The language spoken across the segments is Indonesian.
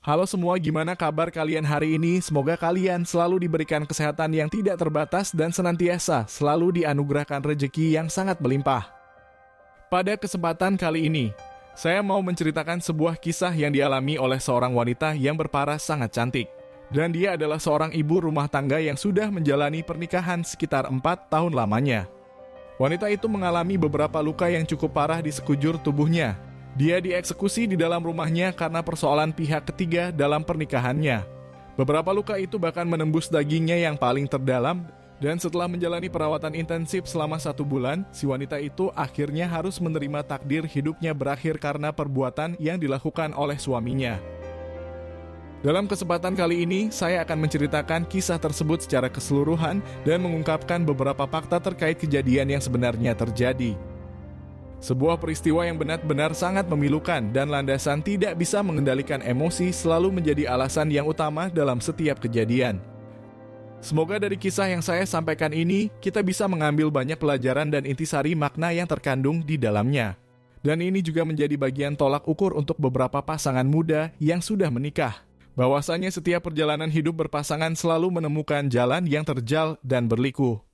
Halo semua, gimana kabar kalian hari ini? Semoga kalian selalu diberikan kesehatan yang tidak terbatas dan senantiasa selalu dianugerahkan rezeki yang sangat melimpah. Pada kesempatan kali ini, saya mau menceritakan sebuah kisah yang dialami oleh seorang wanita yang berparas sangat cantik. Dan dia adalah seorang ibu rumah tangga yang sudah menjalani pernikahan sekitar 4 tahun lamanya. Wanita itu mengalami beberapa luka yang cukup parah di sekujur tubuhnya. Dia dieksekusi di dalam rumahnya karena persoalan pihak ketiga dalam pernikahannya. Beberapa luka itu bahkan menembus dagingnya yang paling terdalam, dan setelah menjalani perawatan intensif selama 1 bulan, si wanita itu akhirnya harus menerima takdir hidupnya berakhir karena perbuatan yang dilakukan oleh suaminya. Dalam kesempatan kali ini, saya akan menceritakan kisah tersebut secara keseluruhan dan mengungkapkan beberapa fakta terkait kejadian yang sebenarnya terjadi. Sebuah peristiwa yang benar-benar sangat memilukan dan landasan tidak bisa mengendalikan emosi selalu menjadi alasan yang utama dalam setiap kejadian. Semoga dari kisah yang saya sampaikan ini, kita bisa mengambil banyak pelajaran dan intisari makna yang terkandung di dalamnya. Dan ini juga menjadi bagian tolak ukur untuk beberapa pasangan muda yang sudah menikah. Bahwasanya setiap perjalanan hidup berpasangan selalu menemukan jalan yang terjal dan berliku.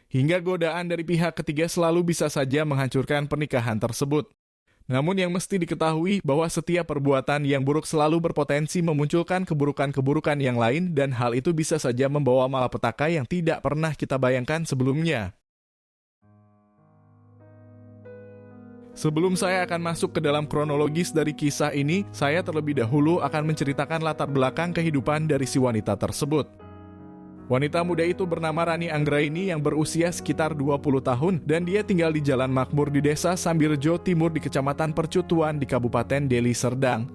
Hingga godaan dari pihak ketiga selalu bisa saja menghancurkan pernikahan tersebut. Namun yang mesti diketahui bahwa setiap perbuatan yang buruk selalu berpotensi memunculkan keburukan-keburukan yang lain dan hal itu bisa saja membawa malapetaka yang tidak pernah kita bayangkan sebelumnya. Sebelum saya akan masuk ke dalam kronologis dari kisah ini, saya terlebih dahulu akan menceritakan latar belakang kehidupan dari si wanita tersebut. Wanita muda itu bernama Rani Anggraini yang berusia sekitar 20 tahun dan dia tinggal di Jalan Makmur di Desa Sambirjo Timur di Kecamatan Percutuan di Kabupaten Deli Serdang.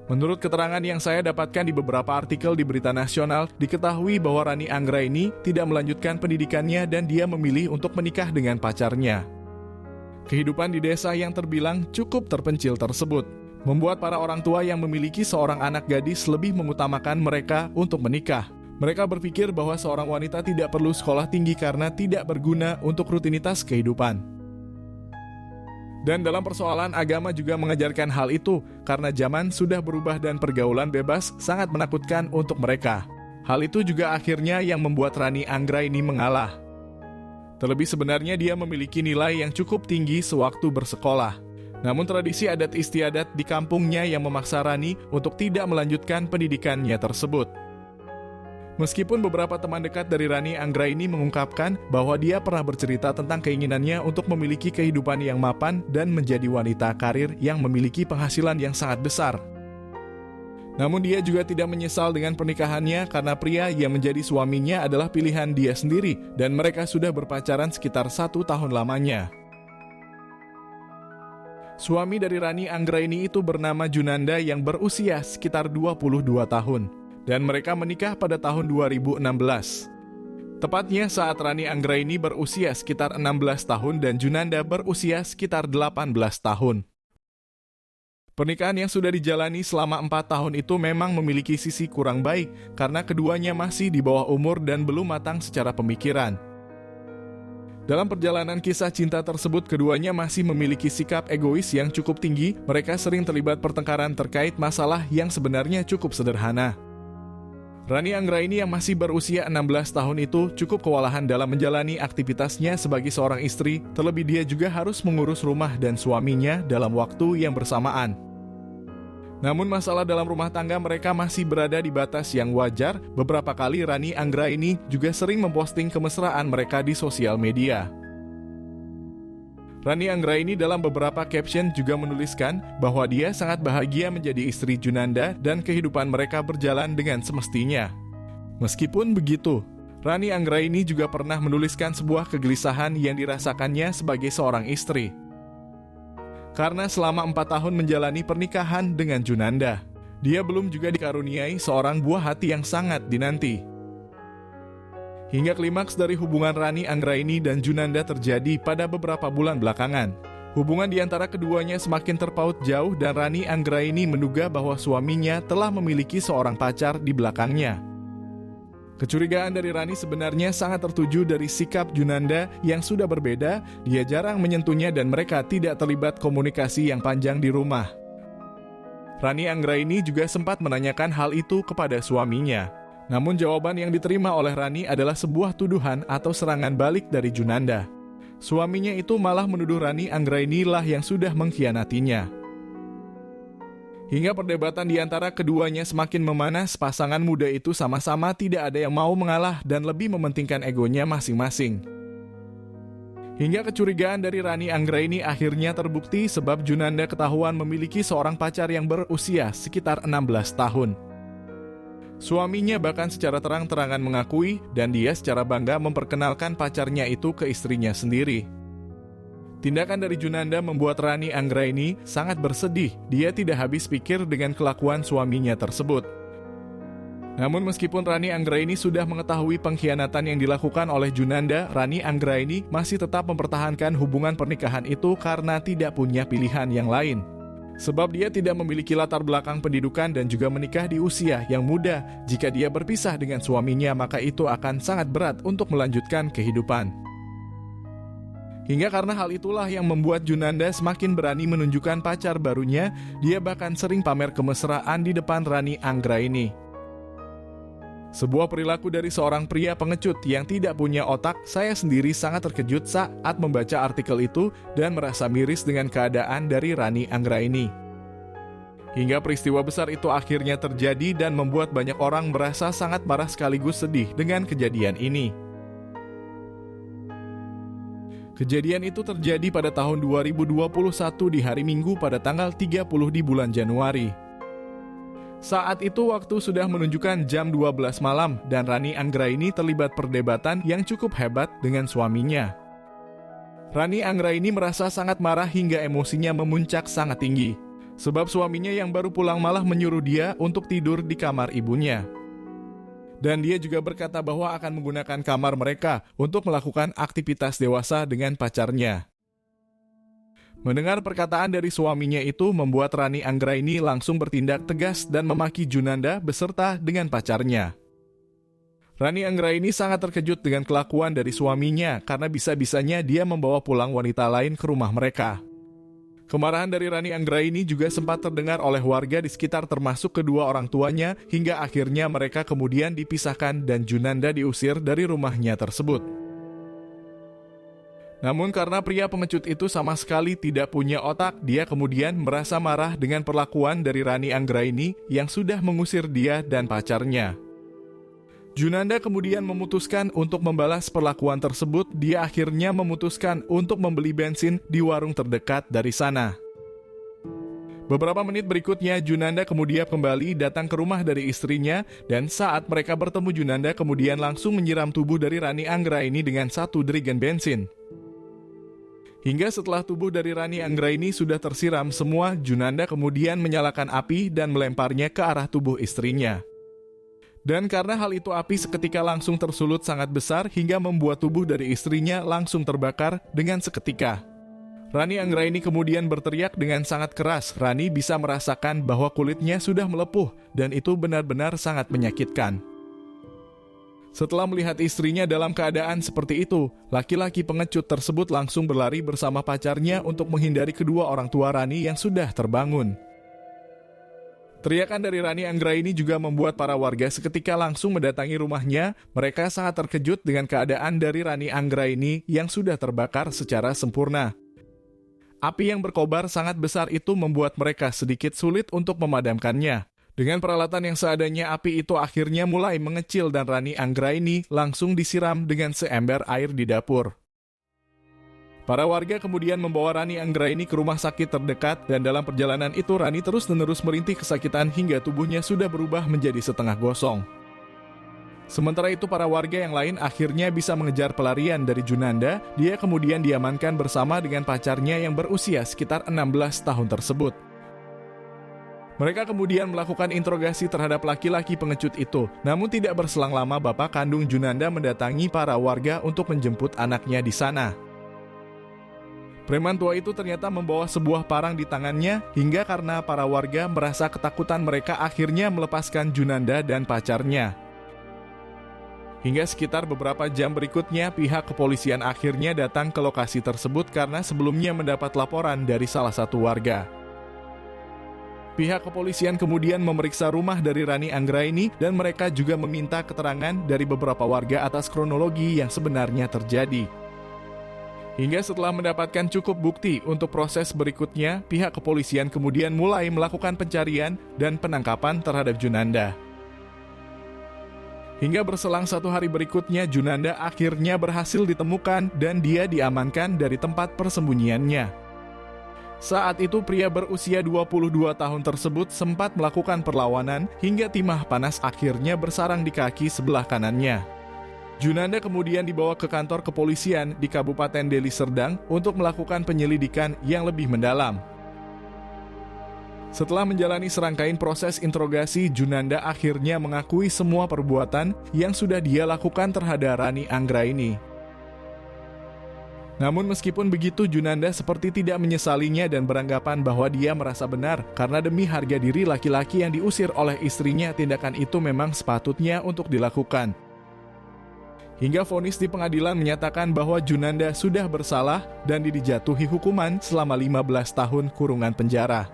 Menurut keterangan yang saya dapatkan di beberapa artikel di berita nasional, diketahui bahwa Rani Anggraini tidak melanjutkan pendidikannya dan dia memilih untuk menikah dengan pacarnya. Kehidupan di desa yang terbilang cukup terpencil tersebut membuat para orang tua yang memiliki seorang anak gadis lebih mengutamakan mereka untuk menikah. Mereka berpikir bahwa seorang wanita tidak perlu sekolah tinggi karena tidak berguna untuk rutinitas kehidupan. Dan dalam persoalan agama juga mengajarkan hal itu, karena zaman sudah berubah dan pergaulan bebas sangat menakutkan untuk mereka. Hal itu juga akhirnya yang membuat Rani Anggraini mengalah. Terlebih sebenarnya dia memiliki nilai yang cukup tinggi sewaktu bersekolah. Namun tradisi adat istiadat di kampungnya yang memaksa Rani untuk tidak melanjutkan pendidikannya tersebut. Meskipun beberapa teman dekat dari Rani Anggraini mengungkapkan bahwa dia pernah bercerita tentang keinginannya untuk memiliki kehidupan yang mapan dan menjadi wanita karir yang memiliki penghasilan yang sangat besar. Namun dia juga tidak menyesal dengan pernikahannya karena pria yang menjadi suaminya adalah pilihan dia sendiri dan mereka sudah berpacaran sekitar 1 tahun lamanya. Suami dari Rani Anggraini itu bernama Junanda yang berusia sekitar 22 tahun. Dan mereka menikah pada tahun 2016. Tepatnya saat Rani Anggraini berusia sekitar 16 tahun dan Junanda berusia sekitar 18 tahun. Pernikahan yang sudah dijalani selama 4 tahun itu memang memiliki sisi kurang baik karena keduanya masih di bawah umur dan belum matang secara pemikiran. Dalam perjalanan kisah cinta tersebut, keduanya masih memiliki sikap egois yang cukup tinggi. Mereka sering terlibat pertengkaran terkait masalah yang sebenarnya cukup sederhana. Rani Anggraini yang masih berusia 16 tahun itu cukup kewalahan dalam menjalani aktivitasnya sebagai seorang istri, terlebih dia juga harus mengurus rumah dan suaminya dalam waktu yang bersamaan. Namun masalah dalam rumah tangga mereka masih berada di batas yang wajar. Beberapa kali Rani Anggraini juga sering memposting kemesraan mereka di sosial media. Rani Anggraini dalam beberapa caption juga menuliskan bahwa dia sangat bahagia menjadi istri Junanda dan kehidupan mereka berjalan dengan semestinya. Meskipun begitu, Rani Anggraini juga pernah menuliskan sebuah kegelisahan yang dirasakannya sebagai seorang istri. Karena selama 4 tahun menjalani pernikahan dengan Junanda, dia belum juga dikaruniai seorang buah hati yang sangat dinanti. Hingga klimaks dari hubungan Rani Anggraini dan Junanda terjadi pada beberapa bulan belakangan. Hubungan di antara keduanya semakin terpaut jauh dan Rani Anggraini menduga bahwa suaminya telah memiliki seorang pacar di belakangnya. Kecurigaan dari Rani sebenarnya sangat tertuju dari sikap Junanda yang sudah berbeda. Dia jarang menyentuhnya dan mereka tidak terlibat komunikasi yang panjang di rumah. Rani Anggraini juga sempat menanyakan hal itu kepada suaminya. Namun jawaban yang diterima oleh Rani adalah sebuah tuduhan atau serangan balik dari Junanda. Suaminya itu malah menuduh Rani Anggraini lah yang sudah mengkhianatinya. Hingga perdebatan di antara keduanya semakin memanas, pasangan muda itu sama-sama tidak ada yang mau mengalah dan lebih mementingkan egonya masing-masing. Hingga kecurigaan dari Rani Anggraini akhirnya terbukti sebab Junanda ketahuan memiliki seorang pacar yang berusia sekitar 16 tahun. Suaminya bahkan secara terang-terangan mengakui dan dia secara bangga memperkenalkan pacarnya itu ke istrinya sendiri. Tindakan dari Junanda membuat Rani Anggraini sangat bersedih. Dia tidak habis pikir dengan kelakuan suaminya tersebut. Namun meskipun Rani Anggraini sudah mengetahui pengkhianatan yang dilakukan oleh Junanda, Rani Anggraini masih tetap mempertahankan hubungan pernikahan itu karena tidak punya pilihan yang lain. Sebab dia tidak memiliki latar belakang pendidikan dan juga menikah di usia yang muda. Jika dia berpisah dengan suaminya, maka itu akan sangat berat untuk melanjutkan kehidupan. Hingga karena hal itulah yang membuat Junanda semakin berani menunjukkan pacar barunya, dia bahkan sering pamer kemesraan di depan Rani Anggraini. Sebuah perilaku dari seorang pria pengecut yang tidak punya otak, saya sendiri sangat terkejut saat membaca artikel itu dan merasa miris dengan keadaan dari Rani Anggraini. Hingga peristiwa besar itu akhirnya terjadi dan membuat banyak orang merasa sangat marah sekaligus sedih dengan kejadian ini. Kejadian itu terjadi pada tahun 2021 di hari Minggu pada tanggal 30 di bulan Januari. Saat itu waktu sudah menunjukkan jam 12 malam dan Rani Anggraini terlibat perdebatan yang cukup hebat dengan suaminya. Rani Anggraini merasa sangat marah hingga emosinya memuncak sangat tinggi. Sebab suaminya yang baru pulang malah menyuruh dia untuk tidur di kamar ibunya. Dan dia juga berkata bahwa akan menggunakan kamar mereka untuk melakukan aktivitas dewasa dengan pacarnya. Mendengar perkataan dari suaminya itu membuat Rani Anggraini langsung bertindak tegas dan memaki Junanda beserta dengan pacarnya. Rani Anggraini sangat terkejut dengan kelakuan dari suaminya karena bisa-bisanya dia membawa pulang wanita lain ke rumah mereka. Kemarahan dari Rani Anggraini juga sempat terdengar oleh warga di sekitar termasuk kedua orang tuanya hingga akhirnya mereka kemudian dipisahkan dan Junanda diusir dari rumahnya tersebut. Namun karena pria pengecut itu sama sekali tidak punya otak, dia kemudian merasa marah dengan perlakuan dari Rani Anggraini yang sudah mengusir dia dan pacarnya. Junanda kemudian memutuskan untuk membalas perlakuan tersebut. Dia akhirnya memutuskan untuk membeli bensin di warung terdekat dari sana. Beberapa menit berikutnya, Junanda kemudian kembali datang ke rumah dari istrinya dan saat mereka bertemu, Junanda kemudian langsung menyiram tubuh dari Rani Anggraini dengan 1 jerigen bensin. Hingga setelah tubuh dari Rani Anggraini sudah tersiram semua, Junanda kemudian menyalakan api dan melemparnya ke arah tubuh istrinya. Dan karena hal itu api seketika langsung tersulut sangat besar hingga membuat tubuh dari istrinya langsung terbakar dengan seketika. Rani Anggraini kemudian berteriak dengan sangat keras. Rani bisa merasakan bahwa kulitnya sudah melepuh dan itu benar-benar sangat menyakitkan. Setelah melihat istrinya dalam keadaan seperti itu, laki-laki pengecut tersebut langsung berlari bersama pacarnya untuk menghindari kedua orang tua Rani yang sudah terbangun. Teriakan dari Rani Anggraini juga membuat para warga seketika langsung mendatangi rumahnya. Mereka sangat terkejut dengan keadaan dari Rani Anggraini yang sudah terbakar secara sempurna. Api yang berkobar sangat besar itu membuat mereka sedikit sulit untuk memadamkannya. Dengan peralatan yang seadanya, api itu akhirnya mulai mengecil dan Rani Anggraini langsung disiram dengan seember air di dapur. Para warga kemudian membawa Rani Anggraini ke rumah sakit terdekat dan dalam perjalanan itu Rani terus-menerus merintih kesakitan hingga tubuhnya sudah berubah menjadi setengah gosong. Sementara itu para warga yang lain akhirnya bisa mengejar pelarian dari Junanda. Dia kemudian diamankan bersama dengan pacarnya yang berusia sekitar 16 tahun tersebut. Mereka kemudian melakukan interogasi terhadap laki-laki pengecut itu. Namun tidak berselang lama bapak kandung Junanda mendatangi para warga untuk menjemput anaknya di sana. Preman tua itu ternyata membawa sebuah parang di tangannya hingga karena para warga merasa ketakutan mereka akhirnya melepaskan Junanda dan pacarnya. Hingga sekitar beberapa jam berikutnya pihak kepolisian akhirnya datang ke lokasi tersebut karena sebelumnya mendapat laporan dari salah satu warga. Pihak kepolisian kemudian memeriksa rumah dari Rani Anggraini dan mereka juga meminta keterangan dari beberapa warga atas kronologi yang sebenarnya terjadi. Hingga setelah mendapatkan cukup bukti untuk proses berikutnya, pihak kepolisian kemudian mulai melakukan pencarian dan penangkapan terhadap Junanda. Hingga berselang 1 hari berikutnya, Junanda akhirnya berhasil ditemukan dan dia diamankan dari tempat persembunyiannya. Saat itu pria berusia 22 tahun tersebut sempat melakukan perlawanan hingga timah panas akhirnya bersarang di kaki sebelah kanannya. Junanda kemudian dibawa ke kantor kepolisian di Kabupaten Deli Serdang untuk melakukan penyelidikan yang lebih mendalam. Setelah menjalani serangkaian proses interogasi, Junanda akhirnya mengakui semua perbuatan yang sudah dia lakukan terhadap Rani Anggraini. Namun meskipun begitu, Junanda seperti tidak menyesalinya dan beranggapan bahwa dia merasa benar karena demi harga diri laki-laki yang diusir oleh istrinya, tindakan itu memang sepatutnya untuk dilakukan. Hingga vonis di pengadilan menyatakan bahwa Junanda sudah bersalah dan dijatuhi hukuman selama 15 tahun kurungan penjara.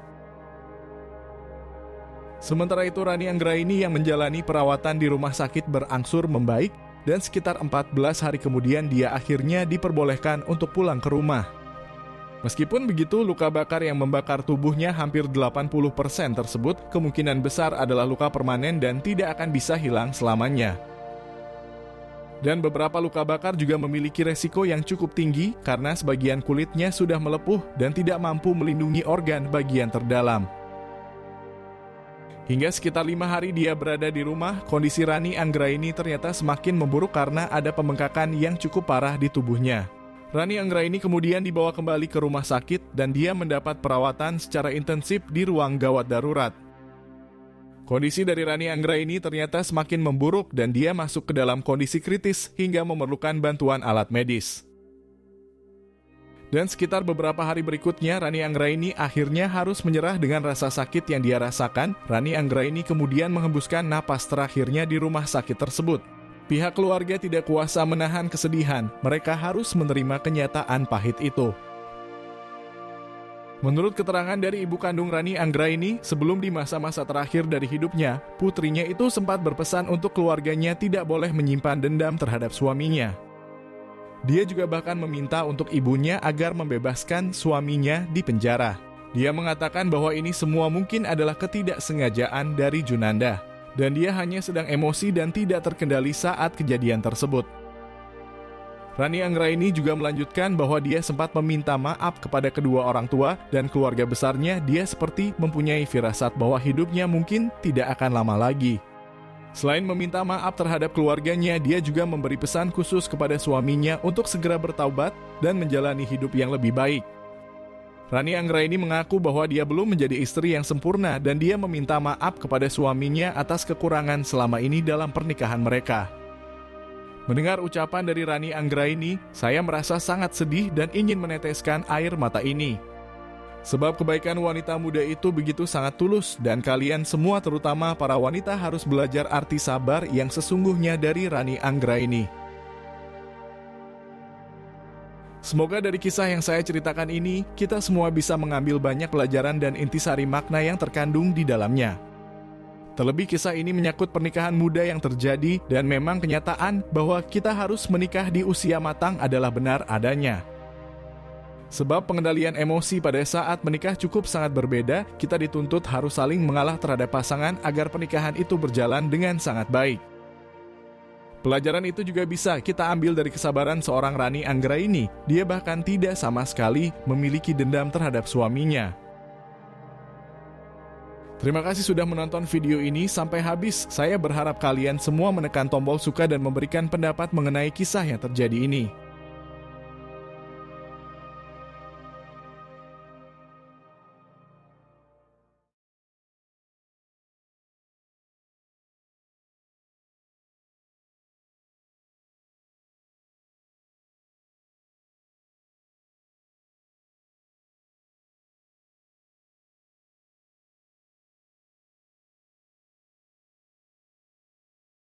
Sementara itu, Rani Anggraini yang menjalani perawatan di rumah sakit berangsur membaik dan sekitar 14 hari kemudian dia akhirnya diperbolehkan untuk pulang ke rumah. Meskipun begitu, luka bakar yang membakar tubuhnya hampir 80% tersebut kemungkinan besar adalah luka permanen dan tidak akan bisa hilang selamanya. Dan beberapa luka bakar juga memiliki resiko yang cukup tinggi karena sebagian kulitnya sudah melepuh dan tidak mampu melindungi organ bagian terdalam. Hingga sekitar 5 hari dia berada di rumah, kondisi Rani Anggraini ternyata semakin memburuk karena ada pembengkakan yang cukup parah di tubuhnya. Rani Anggraini kemudian dibawa kembali ke rumah sakit dan dia mendapat perawatan secara intensif di ruang gawat darurat. Kondisi dari Rani Anggraini ternyata semakin memburuk dan dia masuk ke dalam kondisi kritis hingga memerlukan bantuan alat medis. Dan sekitar beberapa hari berikutnya, Rani Anggraini akhirnya harus menyerah dengan rasa sakit yang dia rasakan. Rani Anggraini kemudian menghembuskan napas terakhirnya di rumah sakit tersebut. Pihak keluarga tidak kuasa menahan kesedihan, mereka harus menerima kenyataan pahit itu. Menurut keterangan dari ibu kandung Rani Anggraini, sebelum di masa-masa terakhir dari hidupnya, putrinya itu sempat berpesan untuk keluarganya tidak boleh menyimpan dendam terhadap suaminya. Dia juga bahkan meminta untuk ibunya agar membebaskan suaminya di penjara. Dia mengatakan bahwa ini semua mungkin adalah ketidaksengajaan dari Junanda, dan dia hanya sedang emosi dan tidak terkendali saat kejadian tersebut. Rani Anggraini juga melanjutkan bahwa dia sempat meminta maaf kepada kedua orang tua dan keluarga besarnya. Dia seperti mempunyai firasat bahwa hidupnya mungkin tidak akan lama lagi. Selain meminta maaf terhadap keluarganya, dia juga memberi pesan khusus kepada suaminya untuk segera bertaubat dan menjalani hidup yang lebih baik. Rani Anggraini mengaku bahwa dia belum menjadi istri yang sempurna dan dia meminta maaf kepada suaminya atas kekurangan selama ini dalam pernikahan mereka. Mendengar ucapan dari Rani Anggraini, saya merasa sangat sedih dan ingin meneteskan air mata ini. Sebab kebaikan wanita muda itu begitu sangat tulus dan kalian semua terutama para wanita harus belajar arti sabar yang sesungguhnya dari Rani Anggraini. Semoga dari kisah yang saya ceritakan ini, kita semua bisa mengambil banyak pelajaran dan intisari makna yang terkandung di dalamnya. Terlebih kisah ini menyangkut pernikahan muda yang terjadi dan memang kenyataan bahwa kita harus menikah di usia matang adalah benar adanya. Sebab pengendalian emosi pada saat menikah cukup sangat berbeda, kita dituntut harus saling mengalah terhadap pasangan agar pernikahan itu berjalan dengan sangat baik. Pelajaran itu juga bisa kita ambil dari kesabaran seorang Rani Anggraini. Dia bahkan tidak sama sekali memiliki dendam terhadap suaminya. Terima kasih sudah menonton video ini sampai habis. Saya berharap kalian semua menekan tombol suka dan memberikan pendapat mengenai kisah yang terjadi ini.